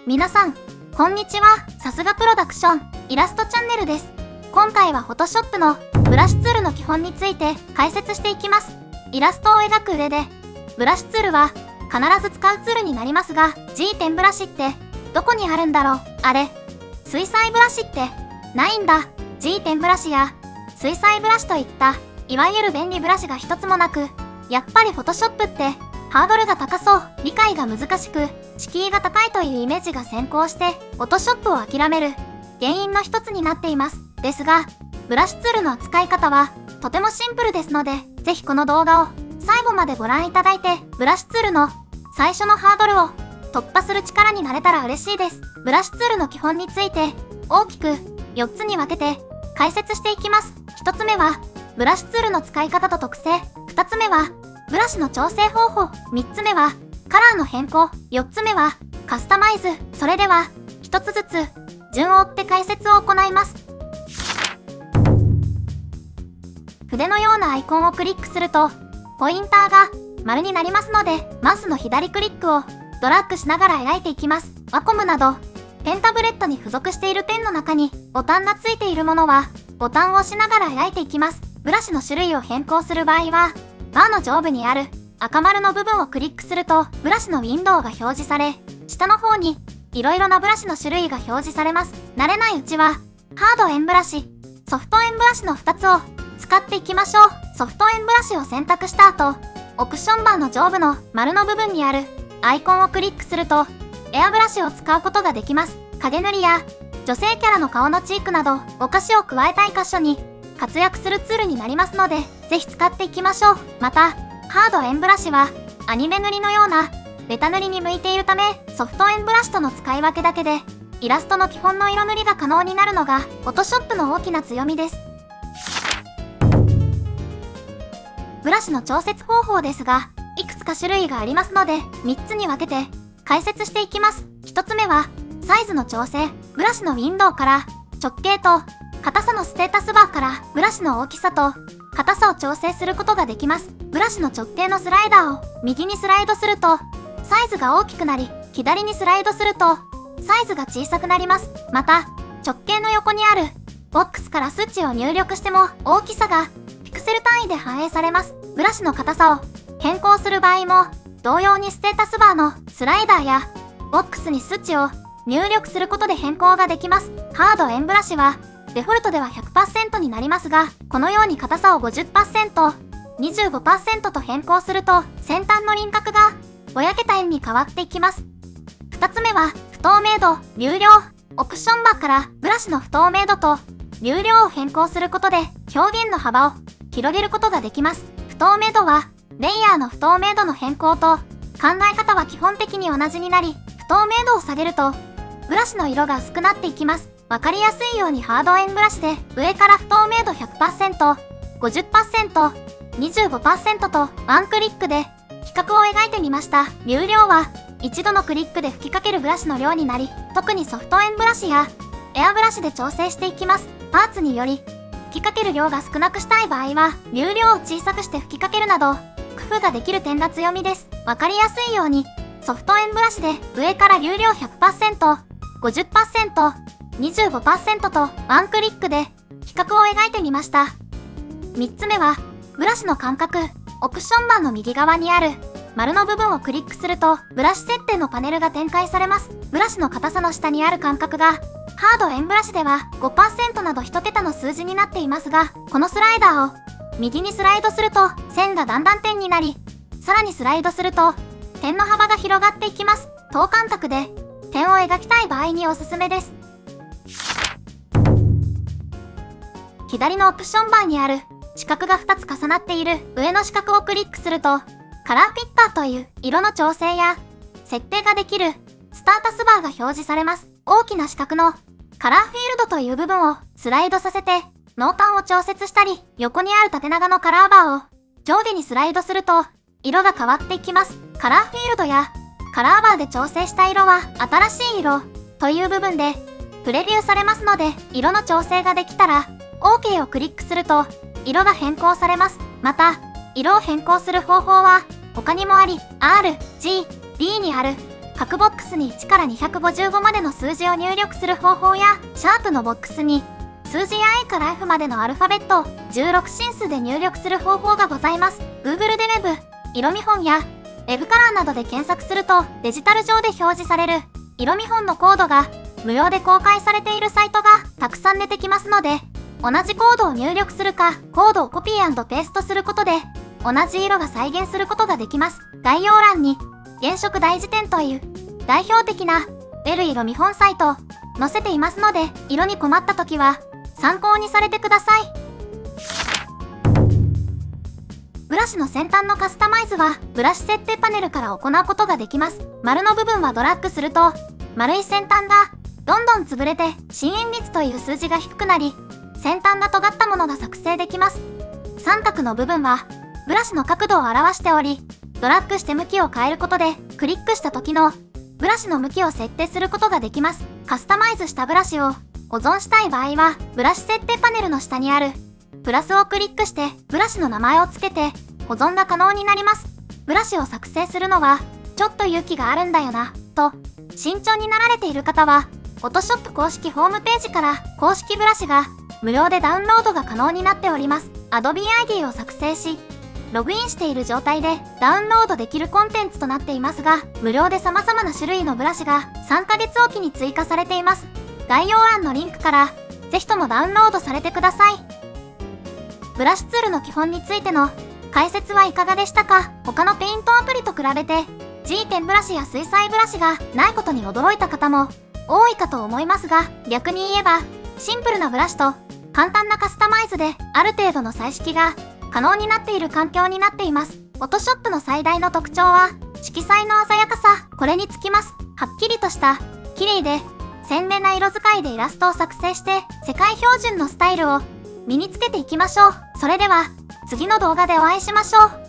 皆さん、こんにちは。さすがプロダクションイラストチャンネルです。今回は Photoshop のブラシツールの基本について解説していきます。イラストを描く上で、ブラシツールは必ず使うツールになりますが、G10 ブラシってどこにあるんだろう。あれ、水彩ブラシってないんだ。G10 ブラシや水彩ブラシといったいわゆる便利ブラシが一つもなく、やっぱり Photoshop ってハードルが高そう、理解が難しく、敷居が高いというイメージが先行して、Photoshop を諦める原因の一つになっています。ですが、ブラシツールの使い方はとてもシンプルですので、ぜひこの動画を最後までご覧いただいて、ブラシツールの最初のハードルを突破する力になれたら嬉しいです。ブラシツールの基本について、大きく4つに分けて解説していきます。1つ目は、ブラシツールの使い方と特性。2つ目は、ブラシの調整方法。3つ目は、カラーの変更。4つ目は、カスタマイズ。それでは、1つずつ、順を追って解説を行います。筆のようなアイコンをクリックすると、ポインターが丸になりますので、マウスの左クリックをドラッグしながら描いていきます。ワコムなど、ペンタブレットに付属しているペンの中にボタンがついているものは、ボタンを押しながら描いていきます。ブラシの種類を変更する場合は、バーの上部にある赤丸の部分をクリックすると、ブラシのウィンドウが表示され、下の方にいろいろなブラシの種類が表示されます。慣れないうちは、ハード円ブラシ、ソフト円ブラシの2つを使っていきましょう。ソフト円ブラシを選択した後、オプションバーの上部の丸の部分にあるアイコンをクリックすると、エアブラシを使うことができます。影塗りや女性キャラの顔のチークなど、ぼかしを加えたい箇所に活躍するツールになりますので、ぜひ使っていきましょう。また、ハード円ブラシはアニメ塗りのようなベタ塗りに向いているため、ソフト円ブラシとの使い分けだけでイラストの基本の色塗りが可能になるのが Photoshop の大きな強みです。ブラシの調節方法ですが、いくつか種類がありますので、3つに分けて解説していきます。1つ目は、サイズの調整。ブラシのウィンドウから直径と硬さのステータスバーからブラシの大きさと硬さを調整することができます。ブラシの直径のスライダーを右にスライドするとサイズが大きくなり、左にスライドするとサイズが小さくなります。また、直径の横にあるボックスから数値を入力しても大きさがピクセル単位で反映されます。ブラシの硬さを変更する場合も同様にステータスバーのスライダーやボックスに数値を入力することで変更ができます。ハード円ブラシはデフォルトでは 100% になりますが、このように硬さを 50%、25% と変更すると先端の輪郭がぼやけた円に変わっていきます。2つ目は不透明度、流量。オプションバーからブラシの不透明度と流量を変更することで表現の幅を広げることができます。不透明度はレイヤーの不透明度の変更と考え方は基本的に同じになり、不透明度を下げるとブラシの色が薄くなっていきます。わかりやすいようにハード円ブラシで上から不透明度 100%、50%、25% とワンクリックで比較を描いてみました。流量は一度のクリックで吹きかけるブラシの量になり、特にソフト円ブラシやエアブラシで調整していきます。パーツにより吹きかける量が少なくしたい場合は流量を小さくして吹きかけるなど工夫ができる点が強みです。わかりやすいようにソフト円ブラシで上から流量 100%、50%、25% とワンクリックで比較を描いてみました。3つ目はブラシの間隔。オプションバーの右側にある丸の部分をクリックするとブラシ設定のパネルが展開されます。ブラシの硬さの下にある間隔がハード円ブラシでは 5% など1桁の数字になっていますが、このスライダーを右にスライドすると線がだんだん点になり、さらにスライドすると点の幅が広がっていきます。等間隔で点を描きたい場合におすすめです。左のオプションバーにある四角が2つ重なっている上の四角をクリックすると、カラーピッターという色の調整や設定ができるスタータスバーが表示されます。大きな四角のカラーフィールドという部分をスライドさせて濃淡を調節したり、横にある縦長のカラーバーを上下にスライドすると色が変わっていきます。カラーフィールドやカラーバーで調整した色は新しい色という部分でプレビューされますので、色の調整ができたら OK をクリックすると色が変更されます。また、色を変更する方法は他にもあり、R、G、B にある各ボックスに1から255までの数字を入力する方法や、シャープのボックスに数字や A から F までのアルファベットを16進数で入力する方法がございます。Google で Web、色見本や Web カラーなどで検索するとデジタル上で表示される色見本のコードが無料で公開されているサイトがたくさん出てきますので、同じコードを入力するか、コードをコピー&ペーストすることで同じ色が再現することができます。概要欄に原色大辞典という代表的なL色見本サイトを載せていますので、色に困った時は参考にされてください。ブラシの先端のカスタマイズはブラシ設定パネルから行うことができます。丸の部分はドラッグすると丸い先端がどんどん潰れて伸延率という数字が低くなり、先端が尖ったものが作成できます。三角の部分はブラシの角度を表しており、ドラッグして向きを変えることでクリックした時のブラシの向きを設定することができます。カスタマイズしたブラシを保存したい場合は、ブラシ設定パネルの下にあるプラスをクリックしてブラシの名前を付けて保存が可能になります。ブラシを作成するのはちょっと勇気があるんだよなと慎重になられている方は、Photoshop 公式ホームページから公式ブラシが無料でダウンロードが可能になっております。Adobe ID を作成しログインしている状態でダウンロードできるコンテンツとなっていますが、無料で様々な種類のブラシが3ヶ月おきに追加されています。概要欄のリンクからぜひともダウンロードされてください。ブラシツールの基本についての解説はいかがでしたか？他のペイントアプリと比べて G ペンブラシや水彩ブラシがないことに驚いた方も多いかと思いますが、逆に言えばシンプルなブラシと簡単なカスタマイズである程度の彩色が可能になっている環境になっています。Photoshop の最大の特徴は色彩の鮮やかさ。これにつきます。はっきりとした綺麗で鮮明な色使いでイラストを作成して世界標準のスタイルを身につけていきましょう。それでは次の動画でお会いしましょう。